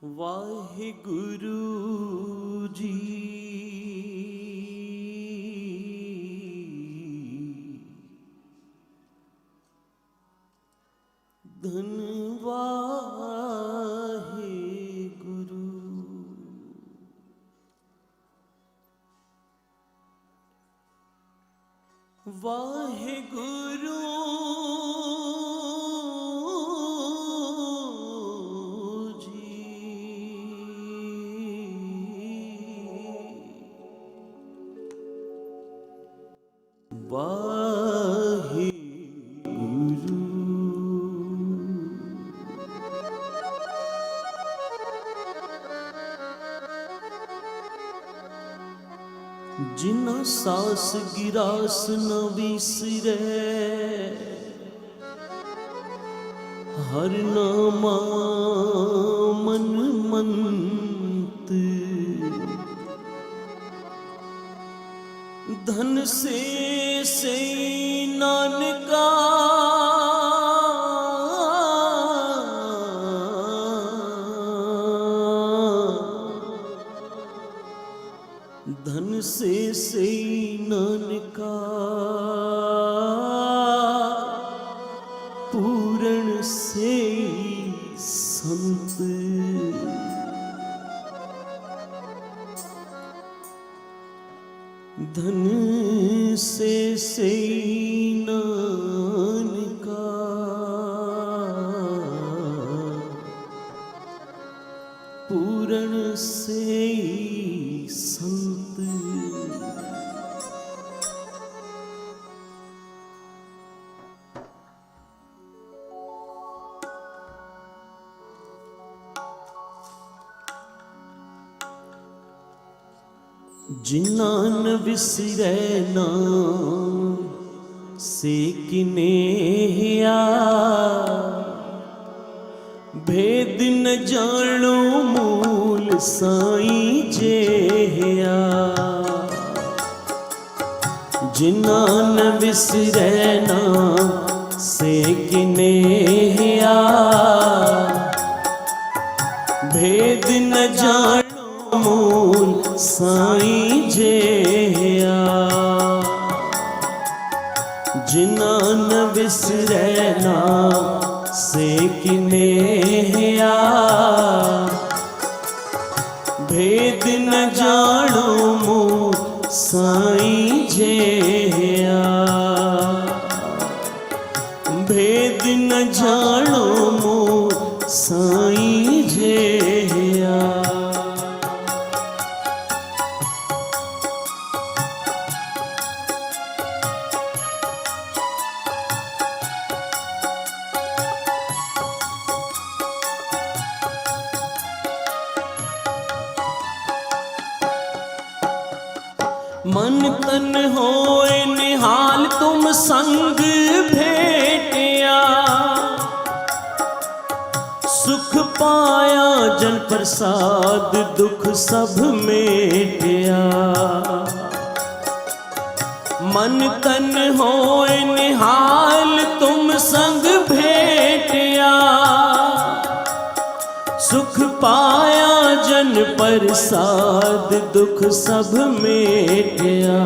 वाहिगुरु जी धन वाहिगुरु। वाहिगुरु वाहिगुरु। जिना सास गिरास न विसरे हर नामा मन मंत। धन से नानका धन से नानका पूरण से संत। धन से नानका पूरण से संत। जिन्ना न विसरै नाम से किनेया भेद न जानो मूल साईं जेया। जिन्ना न विसरै नाम से किनेया भेद न जानो मूल साईं जेया। जिन्ना न विसरै नाम से किनेया भेद न जानो मूल साईं जेया। भेद न जानो मूल साईं जेया। मन तन होए निहाल तुम संग भेटिया। सुख पाया जन प्रसाद दुख सब मेटिया। मन तन होए निहाल तुम संग भेटिया। सुख पाया जन प्रसाद दुख सब मेटिया।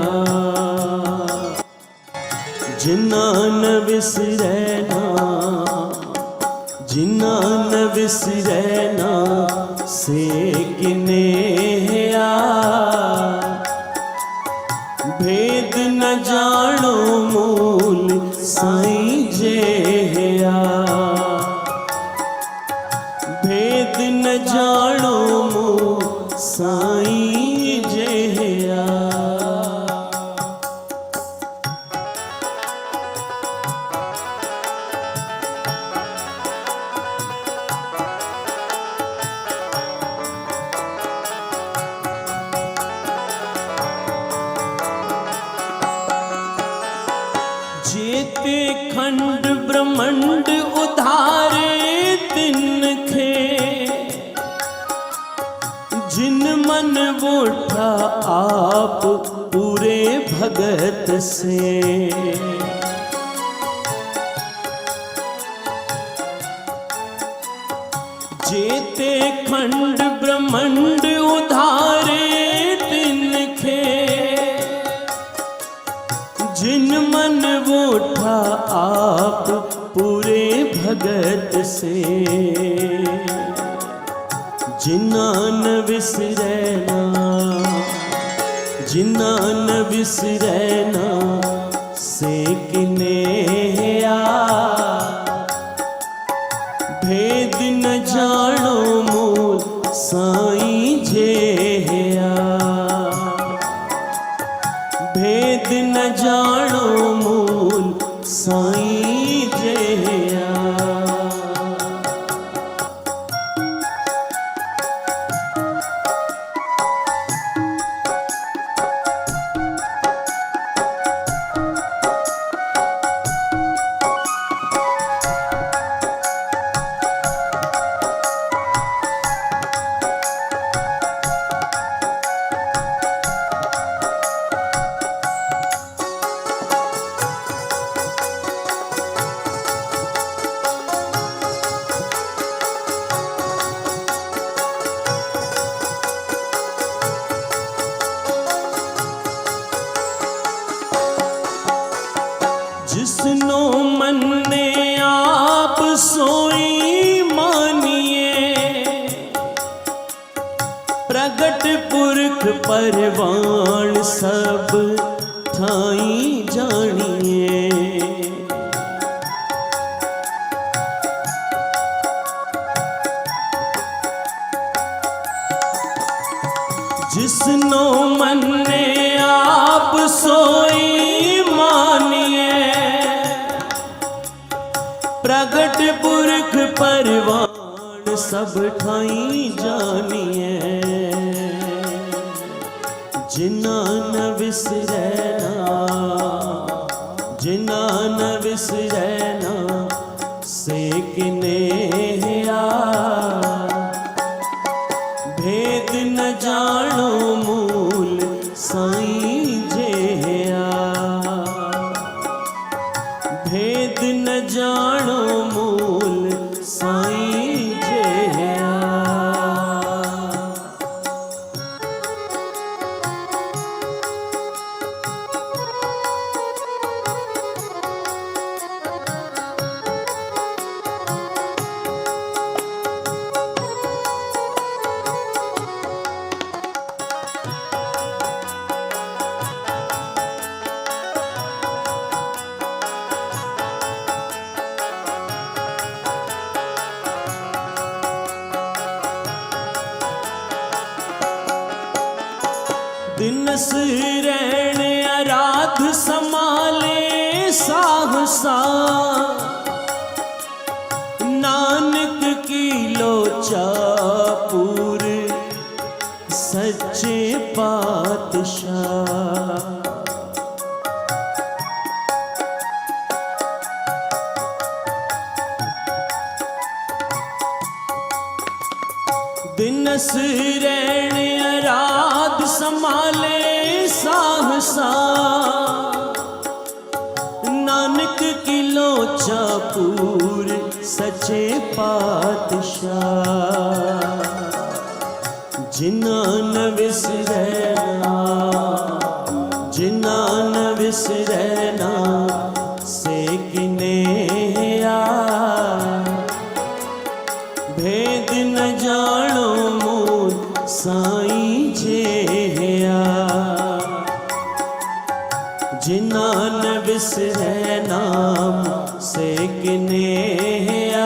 जिन्ना न विसरै नाम जिन्ना न विसरै नाम से किनेया भेद न जानो मूल साईं जेया। भेद न जानो मूल साईं जेया। जेते खंड ब्रह्मंड उधारे तिनखे जिन मन वोठा आप पूरे भगत से। जेते खंड ब्रह्मंड उधारे तिनखे, जिन मन वोठा आप पूरे भगत से, जिना न विसरैना, जिना न विसरैना से किने आ, भेद न जानो मूल साईं जेया, भेद न जानो मूल साईं जेया। जिसनो मन ने आप सोई मानिए, प्रगट पुरख परवान सब ठाई जानिए। जिसनो मन ने आप सोई मानिए, प्रगट पुरख परवान सब ठाई जानिए। जिना न विसरैना, जिना न विसरैना से किने आ, भेद न जानो मूल साईं जेया, भेद न जानो मूल साईं जेया। दिनस रैण आराध समाले साहसा, नानक की लोचा पूर सच्चे पातशाह। दिनस रैण आराध समाले साहसा, नानक की लोचा पूर सच्चे पातशाह। जिना न विसरैना, जिना न विसरैना से किने आ, भेद न जानो मूल साईं जेया। जिना न विसरैना से किने आ,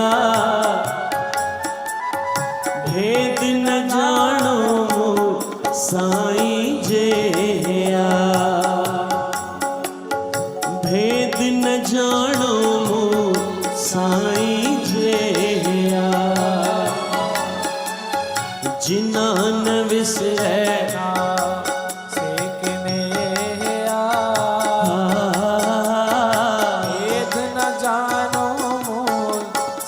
भेद न जानो मूल साईं जेया। भेद न जानो मूल साईं जेया। जिना न विसरैना से किने आ, भेद न जानो मूल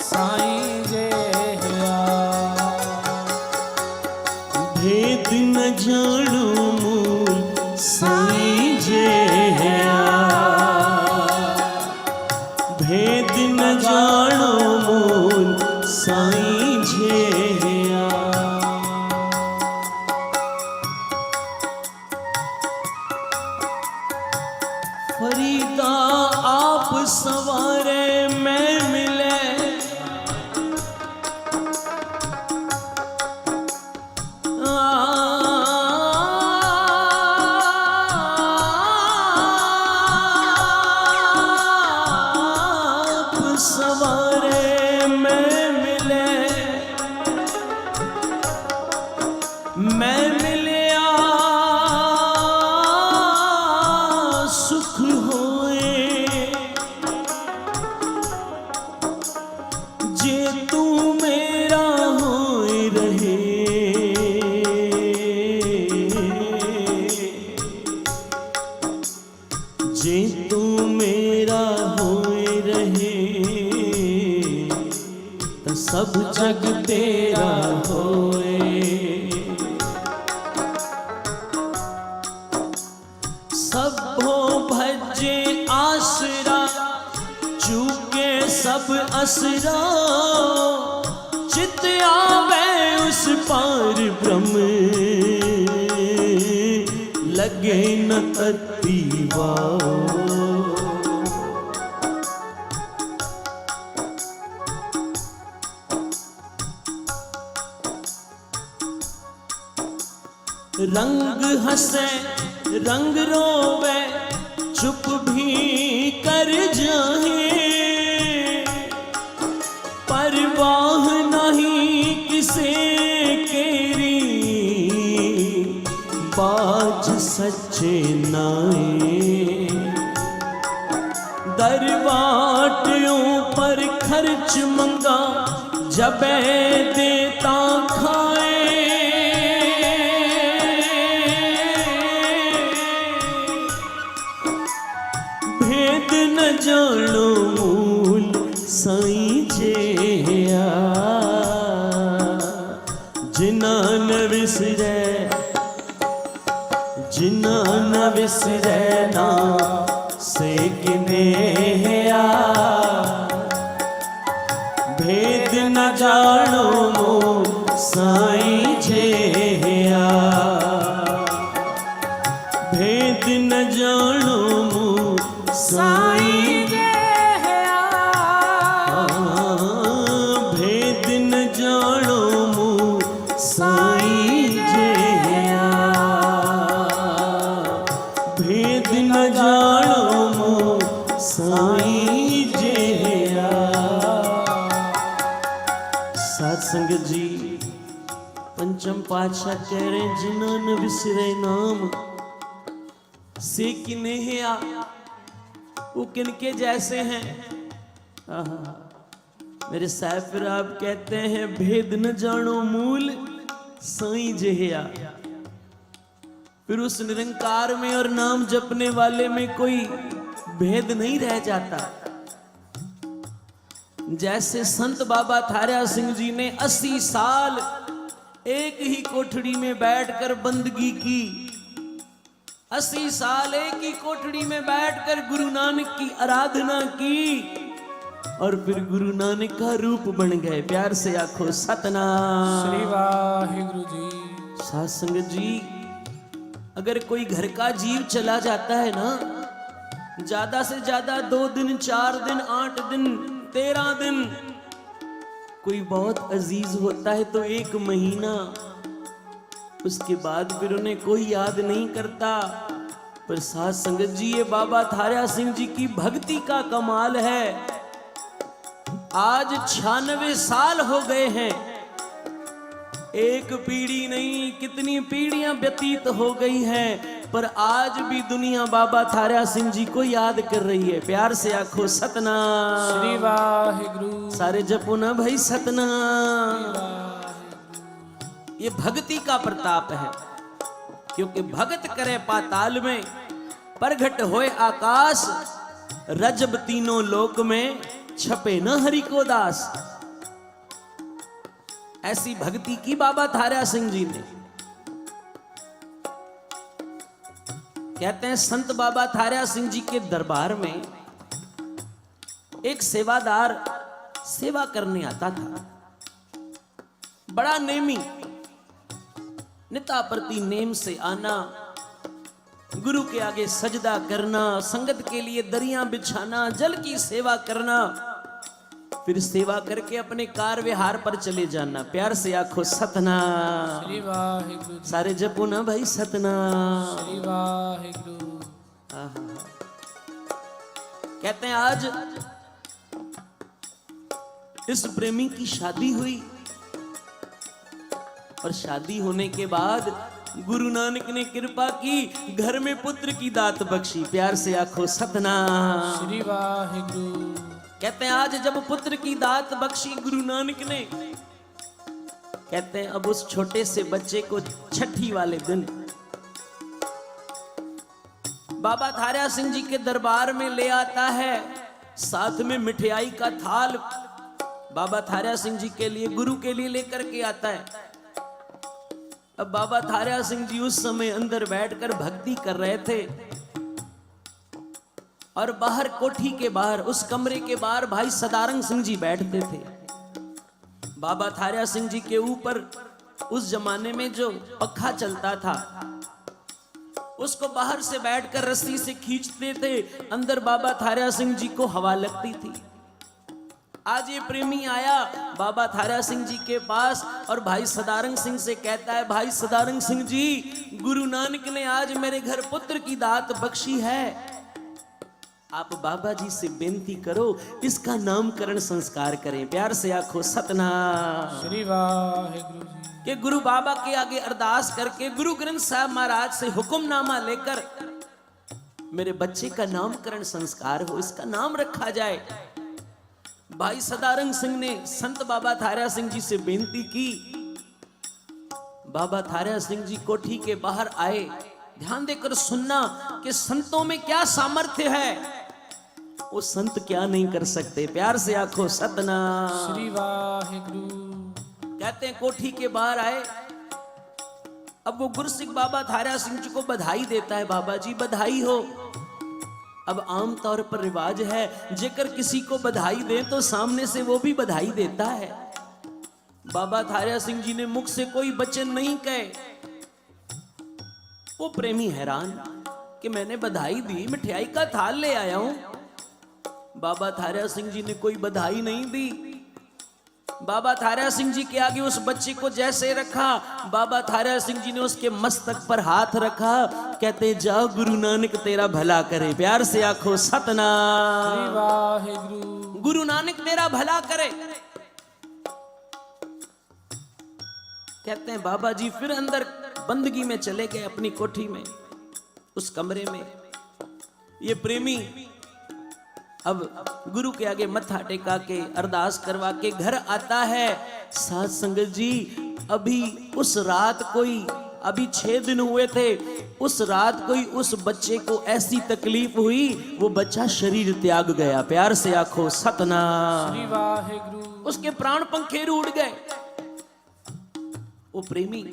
साईं जेया। भेद न जानो मूल साईं जेया। भेद न जानो मूल साईं जेया। मैं मिलिया सुख होए जे तू मेरा होए रहे जे तू मेरा होए रहे तो सब जग तेरा होए सबो भजे आसरा चूके सब असरा चित आवे उस पार ब्रह्म लगे न तत्ती वाओ रंग हंसे रंग रोवे चुप भी कर जाए परवाह नहीं किसे केरी बाज सच्चे नाए दरबाटियों पर खर्च मंगा जबे देता खाए भेद न जानो मूल साईं जिया जिना न विसरे ना से किनेया भेद न जानो मूल साईं जिया भेद न जानो मूल साईं जिया भेद न जानो मूल साईं जिया भेद न जानो मूल साईं जिया। साध संगत जी पंचम पातशाह कह रहे जिन्ना न विसरे नाम से किन्हेया वो किनके जैसे हैं। मेरे साहब फिर आप कहते हैं भेद न जानो मूल साईं जिया। फिर उस निरंकार में और नाम जपने वाले में कोई भेद नहीं रह जाता। जैसे संत बाबा थारा सिंह जी ने 80 साल एक ही कोठड़ी में बैठकर बंदगी की, 80 साल एक ही कोठड़ी में बैठकर गुरु नानक की आराधना की और फिर गुरु नानक का रूप बन गए। प्यार से आखो सतनाम श्री वाहिगुरु जी। साध संगत जी अगर कोई घर का जीव चला जाता है ना, ज्यादा से ज्यादा 2 दिन 4 दिन 8 दिन 13 दिन, कोई बहुत अजीज होता है तो 1 महीना, उसके बाद फिर उन्हें कोई याद नहीं करता। पर साध संगत जी ये बाबा थारा सिंह जी की भक्ति का कमाल है। आज 96 साल हो गए हैं, एक पीढ़ी नहीं कितनी पीढ़ियां व्यतीत हो गई हैं, पर आज भी दुनिया बाबा थारा सिंह जी को याद कर रही है। प्यार से आखो सतनाम श्री वाहिगुरु। सारे जपो ना भाई सतनाम। ये भक्ति का प्रताप है, क्योंकि भगत करे पाताल में प्रगट होए आकाश, रजब तीनों लोक में छपे न हरि को दास। ऐसी भक्ति की बाबा थारा सिंह जी ने। कहते हैं संत बाबा थारा सिंह जी के दरबार में एक सेवादार सेवा करने आता था, बड़ा नेमी, निता प्रति नेम से आना, गुरु के आगे सजदा करना, संगत के लिए दरियां बिछाना, जल की सेवा करना, फिर सेवा करके अपने कार विहार पर चले जाना। प्यार से आखो सतनाम श्री वाहिगुरु। सारे जपो ना भाई सतनाम श्री वाहिगुरु। कहते हैं आज इस प्रेमी की शादी हुई, और शादी होने के बाद गुरु नानक ने कृपा की, घर में पुत्र की दात बख्शी। प्यार से आखो सतनाम। श्री वाहिगुरु। कहते हैं आज जब पुत्र की दात बख्शी गुरु नानक ने, कहते हैं अब उस छोटे से बच्चे को छठी वाले दिन बाबा थारा सिंह जी के दरबार में ले आता है, साथ में मिठाई का थाल बाबा थारा सिंह जी के लिए, गुरु के लिए लेकर के आता है। अब बाबा थारा सिंह जी उस समय अंदर बैठकर भक्ति कर रहे थे और बाहर कोठी के बाहर, उस कमरे के बाहर भाई सदारंग सिंह जी बैठते थे। बाबा थारा सिंह जी के ऊपर उस जमाने में जो पखा चलता था उसको बाहर से बैठकर रस्सी से खींचते थे, अंदर बाबा थारा सिंह जी को हवा लगती थी। आज ये प्रेमी आया बाबा थारा सिंह जी के पास और भाई सदारंग सिंह से कहता है, भाई सदारंग सिंह जी, गुरु नानक ने आज मेरे घर पुत्र की दात बख्शी है, आप बाबा जी से बेनती करो इसका नामकरण संस्कार करें। प्यार से आखो सतनाम। श्री वाहिगुरु जी। कि गुरु बाबा के आगे अरदास करके गुरु ग्रंथ साहब महाराज से हुक्मनामा लेकर मेरे बच्चे का नामकरण संस्कार हो, इसका नाम रखा जाए। भाई सदारंग सिंह ने संत बाबा थारा सिंह जी से बेनती की। बाबा थारा सिंह जी कोठी के बाहर आए। ध्यान देकर सुनना कि संतों में क्या सामर्थ्य है, वो संत क्या नहीं कर सकते। प्यार से आखो सतनाम। श्री वाहिगुरु। कहते हैं कोठी के बाहर आए। अब वो गुरसिख बाबा थारा सिंह जी को बधाई देता है, बाबा जी बधाई हो। अब आम तौर पर रिवाज है जेकर किसी को बधाई दे तो सामने से वो भी बधाई देता है। बाबा थारा सिंह जी ने मुख से कोई वचन नहीं कहे। वो प्रेमी हैरान कि मैंने बधाई दी, मिठाई का थाल ले आया हूं। बाबा थारा सिंह जी ने कोई बधाई नहीं दी। बाबा थारा सिंह जी के आगे उस बच्चे को जैसे रखा, बाबा थारा सिंह जी ने उसके मस्तक पर हाथ रखा। कहते जाओ गुरु नानक तेरा भला करे। प्यार से आखो सतनाम। श्री वाहिगुरु। गुरु नानक तेरा भला करे। कहते हैं बाबा जी फिर अंदर बंदगी में चले गए अपनी कोठी में, उस कमरे में। ये प्रेमी अब गुरु के आगे मत्था टेका के अरदास करवा के घर आता है। साथ संगत जी, अभी उस रात कोई, अभी 6 दिन हुए थे, उस रात कोई उस बच्चे को ऐसी तकलीफ हुई, वो बच्चा शरीर त्याग गया। प्यार से आखो सतनाम। श्री वाहिगुरु। उसके प्राण पंखेरु उड़ गए। वो प्रेमी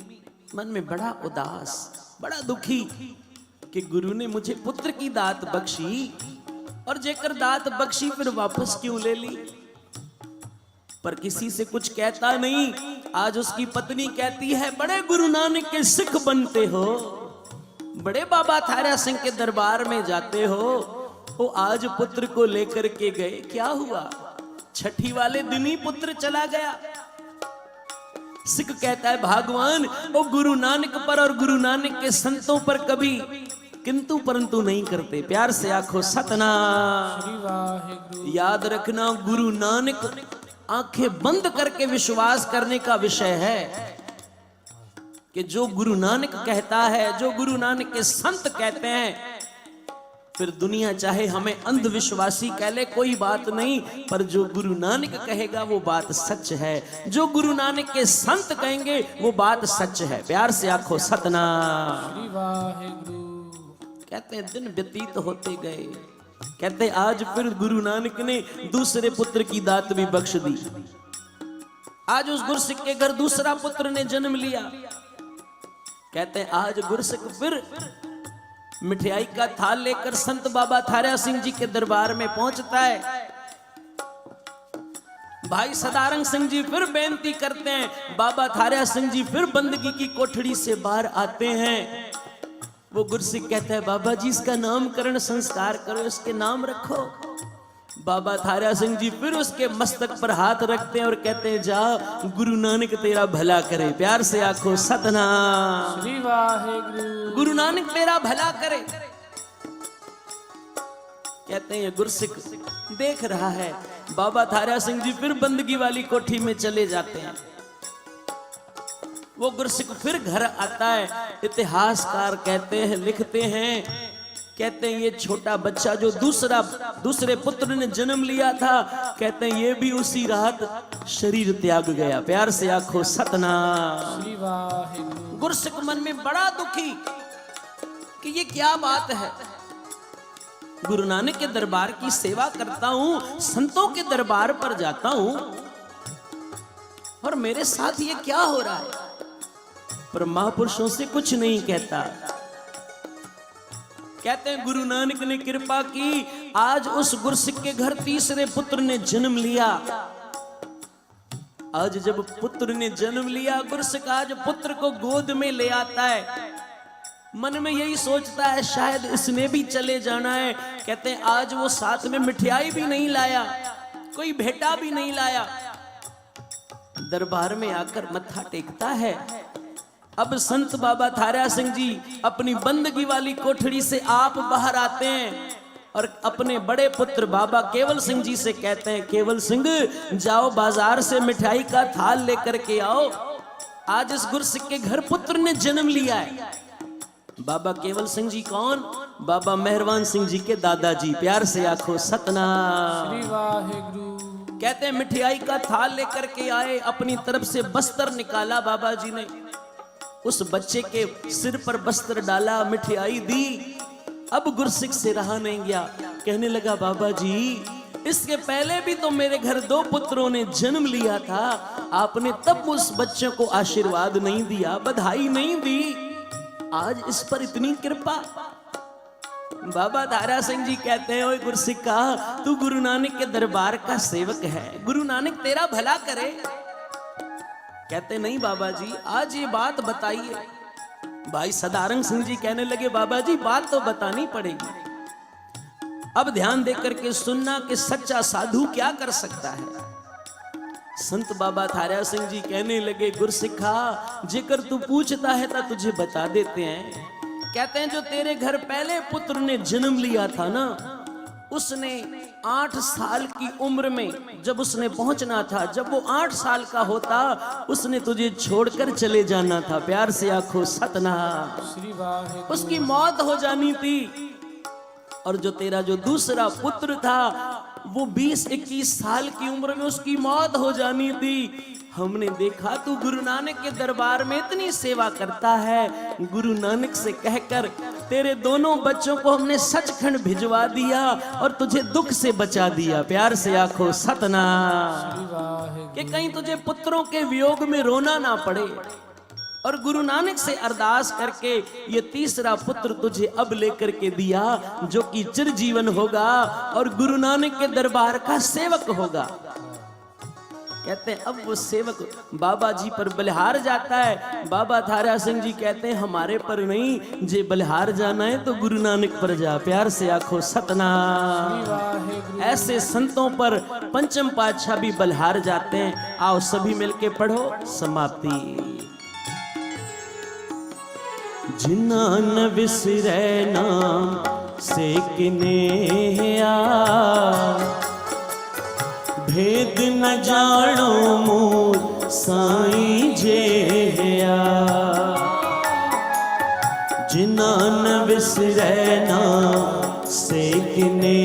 मन में बड़ा उदास, बड़ा दुखी कि गुरु ने मुझे पुत्र की दात बख्शी और जेकर दात बख्शी फिर वापस क्यों ले ली। पर किसी से कुछ कहता नहीं। आज उसकी पत्नी कहती है, बड़े गुरु नानक के सिख बनते हो, बड़े बाबा थारा सिंह के दरबार में जाते हो, वो आज पुत्र को लेकर के गए, क्या हुआ? छठी वाले दिन ही पुत्र चला गया। सिख कहता है, भगवान वो गुरु नानक पर और गुरु नानक के संतों पर कभी किंतु परंतु नहीं करते। प्यार से आखो सतनाम। श्री वाहिगुरु। याद रखना, गुरु नानक आंखें बंद करके विश्वास करने का विषय है कि जो गुरु नानक कहता है, जो गुरु नानक के संत कहते हैं, फिर दुनिया चाहे हमें अंधविश्वासी कह ले, कोई बात नहीं, पर जो गुरु नानक कहेगा वो बात सच है। जो गुरु नानक के संत कहेंगे वो बात सच है। प्यार से आखो सतनाम। श्री वाहिगुरु। कहते हैं दिन व्यतीत होते गए। कहते आज फिर गुरु नानक ने दूसरे पुत्र की दात भी बख्श दी। आज उस गुरसिख के घर दूसरा पुत्र ने जन्म लिया। कहते हैं आज गुरसिख फिर मिठाई का थाल लेकर संत बाबा थारा सिंह जी के दरबार में पहुंचता है। भाई सदारंग सिंह जी फिर बेनती करते हैं। बाबा थारा सिंह जी फिर बंदगी की कोठड़ी से बाहर आते हैं। वो गुरसिख कहता है, बाबा जी इसका नामकरण संस्कार करो, इसके नाम रखो। बाबा थारा सिंह जी फिर उसके मस्तक पर हाथ रखते हैं और कहते हैं, जा गुरु नानक तेरा भला करे। प्यार से आखो सतनाम। श्री वाहिगुरु। गुरु नानक तेरा भला करे। कहते हैं ये गुरसिख देख रहा है। बाबा थारा सिंह जी फिर बंदगी वाली कोठी में चले जाते हैं। वो गुरसिख फिर घर आता है। इतिहासकार कहते हैं, लिखते हैं, कहते हैं ये छोटा बच्चा जो दूसरे पुत्र ने जन्म लिया था, कहते हैं ये भी उसी रात शरीर त्याग गया। प्यार से आखो सतनाम। श्री वाहिगुरु। गुरसिख मन में बड़ा दुखी कि ये क्या बात है। गुरु नानक के दरबार की सेवा करता हूं, संतों के दरबार पर जाता हूं, और मेरे साथ ये क्या हो रहा है। पर महापुरुषों से कुछ नहीं कहता। कहते हैं गुरु नानक ने कृपा की, आज उस गुरसिख के घर तीसरे पुत्र ने जन्म लिया। आज जब पुत्र ने जन्म लिया, गुरसिख आज पुत्र को गोद में ले आता है। मन में यही सोचता है शायद इसने भी चले जाना है। कहते हैं आज वो साथ में मिठाई भी नहीं लाया, कोई भेंटा भी नहीं लाया। दरबार में आकर मत्था टेकता है। अब संत बाबा थारा सिंह जी अपनी बंदगी वाली कोठड़ी से आप बाहर आते हैं और अपने बड़े पुत्र बाबा केवल सिंह जी से कहते हैं, केवल सिंह जाओ बाजार से मिठाई का थाल लेकर के आओ, आज इस गुरसिख के घर पुत्र ने जन्म लिया है। बाबा केवल सिंह जी कौन? बाबा मेहरबान सिंह जी के दादाजी। प्यार से आखो सतनाम। श्री वाहिगुरु। कहते हैं मिठाई का थाल लेकर के आए, अपनी तरफ से बस्तर निकाला बाबा जी ने, उस बच्चे के सिर पर बस्तर डाला, मिठाई दी। अब गुरसिख से रहा नहीं गया, कहने लगा बाबा जी इसके पहले भी तो मेरे घर 2 पुत्रों ने जन्म लिया था, आपने तब उस बच्चे को आशीर्वाद नहीं दिया, बधाई नहीं दी, आज इस पर इतनी कृपा। बाबा दारा सिंह जी कहते हैं, ओए गुरसिखा तू गुरु नानक के दरबार का सेवक है, गुरु नानक तेरा भला करे। कहते नहीं बाबा जी आज ये बात बताइए। भाई सदारंग सिंह जी कहने लगे बाबा जी बात तो बतानी पड़ेगी, अब ध्यान दे करके सुनना कि सच्चा साधु क्या कर सकता है। संत बाबा थारा सिंह जी कहने लगे गुरसिखा जेकर तू पूछता है तो तुझे बता देते हैं। कहते हैं जो तेरे घर पहले पुत्र ने जन्म लिया था ना, उसने 8 साल की उम्र में जब उसने पहुंचना था, जब वो 8 साल का होता उसने तुझे छोड़कर चले जाना था। प्यार से आखो सतनाम। श्री वाहिगुरु। उसकी मौत हो जानी थी। और जो तेरा जो दूसरा पुत्र था वो 20-21 साल की उम्र में उसकी मौत हो जानी थी। हमने देखा तू गुरु नानक के दरबार में इतनी सेवा करता है, गुरु नानक से कहकर तेरे दोनों बच्चों को हमने सचखंड भिजवा दिया और तुझे दुख से बचा दिया। प्यार से आखो सतनाम। श्री वाहिगुरु। कि कहीं तुझे पुत्रों के वियोग में रोना ना पड़े। और गुरु नानक से अरदास करके ये तीसरा पुत्र तुझे अब लेकर के दिया जो कि चिरजीवन होगा और गुरु नानक के दरबार का सेवक होगा। कहते हैं अब वो सेवक बाबा जी पर बलिहार जाता है। बाबा थारा सिंह जी कहते हैं हमारे पर नहीं, जे बलिहार जाना है तो गुरु नानक पर जा। प्यार से आखो सतनाम। श्री वाहिगुरु। ऐसे संतों पर पंचम पातशाह भी बलिहार जाते हैं। आओ सभी मिलके पढ़ो समाप्ति। जिन्ना न विसरै नाम से किने भेद न जानो मोर साईं जेया। जिन्ना न विसरै नाम से किने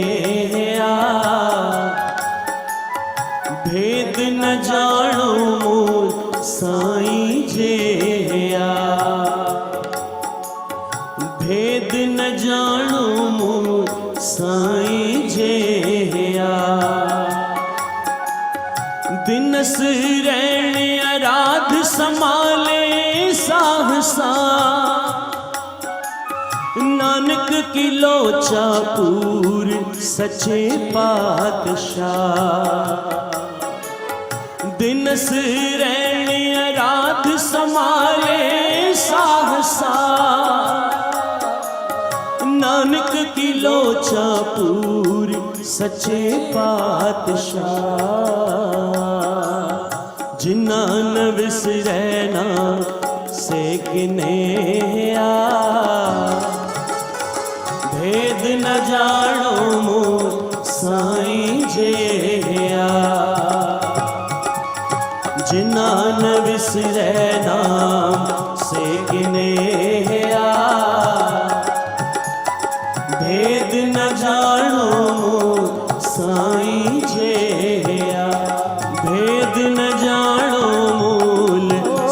भेद न जानो मोर साईं जेया। भेद न जानो मोर साईं जेया। दिनस रैण आराध समाले साहसा। नानक की लोचा पूर सचे पातशाह। दिनस रैण आराध समाले साहसा। नानक की लोचा पूर सचे पातशाह। जिन्ना न विसरै नाम से किने भेद न जानो मोर साईं जेया। जिन्ना न विसरै विसरे नाम से किनेया भेद न जानो साईं जेया भेद न जानो मूल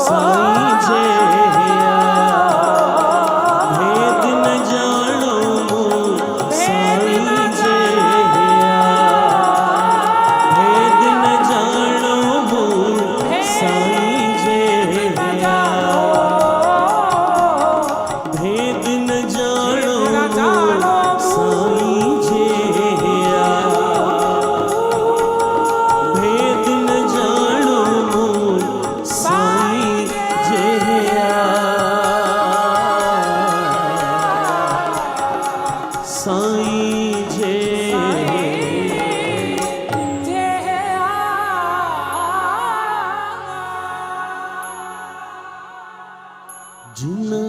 साईं जेया भेद न जानो मूल साईं जेया भेद न जानो मूल साईं जेया भेद न जानो मूल साईं जेया भेद न जानो मूल साईं जेया साईं जेया जिन्ना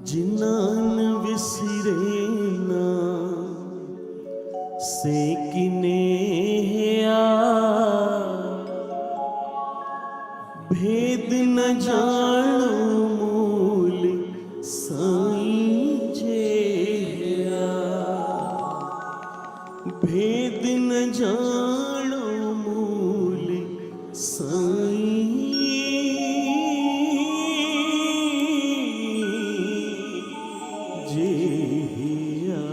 जिनान विसरे ना से किनेया भेद न जानो मूल साईं जेया भेद न जानो मूल साईं जेया